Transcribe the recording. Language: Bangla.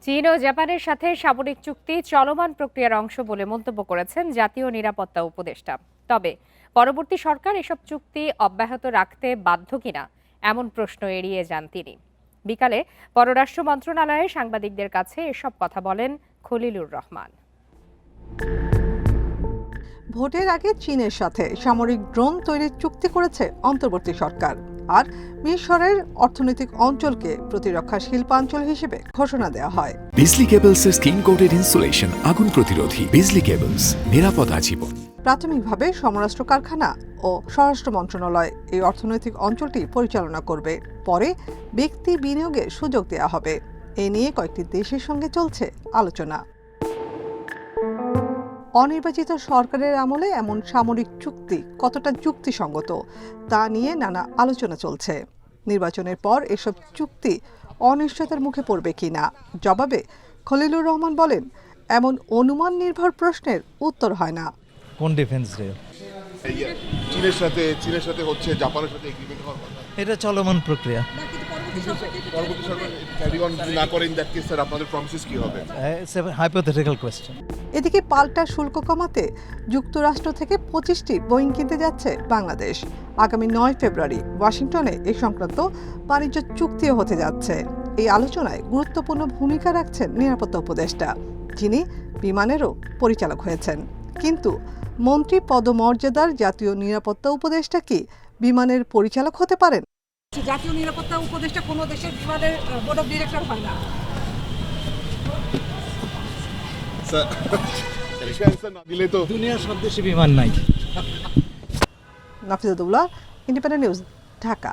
চীন ও জাপানের সাথে সামরিক চুক্তি চলমান প্রক্রিয়ার অংশ বলে মন্তব্য করেছেন জাতীয় নিরাপত্তা উপদেষ্টা। তবে পরবর্তী সরকার এসব চুক্তি অব্যাহত রাখতে বাধ্য কিনা এমন প্রশ্ন এড়িয়ে যান তিনি। বিকালে পররাষ্ট্র মন্ত্রণালয়ে সাংবাদিকদের কাছে এসব কথা বলেন খলিলুর রহমান। ভোটের আগে চীনের সাথে সামরিক ড্রোন তৈরির চুক্তি করেছে অন্তর্বর্তী সরকার, আর মিশরের অর্থনৈতিক অঞ্চলকে প্রতিরক্ষা শিল্পাঞ্চল হিসেবে ঘোষণা দেওয়া হয়। বিজলি কেবলসের স্কিন কোটেড ইনসুলেশন আগুন প্রতিরোধী। বিজলি কেবলস, নিরাপদ আজীবন। প্রাথমিকভাবে সমরাষ্ট্র কারখানা ও স্বরাষ্ট্র মন্ত্রণালয় এই অর্থনৈতিক অঞ্চলটি পরিচালনা করবে। পরে ব্যক্তি বিনিয়োগের সুযোগ দেওয়া হবে। এ নিয়ে কয়েকটি দেশের সঙ্গে চলছে আলোচনা। অনির্বাচিত সরকারের আমলে এমন সামরিক চুক্তি কতটা যুক্তিসঙ্গত তা নিয়ে নানা আলোচনা চলছে। নির্বাচনের পর এসব চুক্তি অনিশ্চয়তার মুখে পড়বে কিনা জবাবে খলিলুর রহমান বলেন, এমন অনুমান নির্ভর প্রশ্নের উত্তর হয় না। কোন ডিফেন্স ডে? চীনের সাথে হচ্ছে, জাপানের সাথে এগ্রিমেন্ট হওয়ার কথা। এটা চলমান প্রক্রিয়া। পরবর্তী সরকার ক্যারি অন না করে ইন দ্যাট কেস স্যার আপনাদের প্রমিসেস কি হবে? It's a hypothetical question. এদিকে পাল্টা শুল্ক কমাতে যুক্তরাষ্ট্র থেকে 25টি বোয়িং কিনতে যাচ্ছে বাংলাদেশ। আগামী 9 ফেব্রুয়ারি ওয়াশিংটনে এ সংক্রান্ত বাণিজ্য চুক্তিও হতে যাচ্ছে। এই আলোচনায় গুরুত্বপূর্ণ ভূমিকা রাখছেন নিরাপত্তা উপদেষ্টা, যিনি বিমানেরও পরিচালক হয়েছেন। কিন্তু মন্ত্রী পদমর্যাদার জাতীয় নিরাপত্তা উপদেষ্টা কি বিমানের পরিচালক হতে পারেন? জাতীয় নিরাপত্তা উপদেষ্টা কোনো দেশের বিমানের বোর্ড অফ ডিরেক্টর হয় না। দিলে তো দুনিয়ার সব দেশে বিমান নাই। নাফিজাতুল্লাহ, ইন্ডিপেন্ডেন্ট নিউজ, ঢাকা।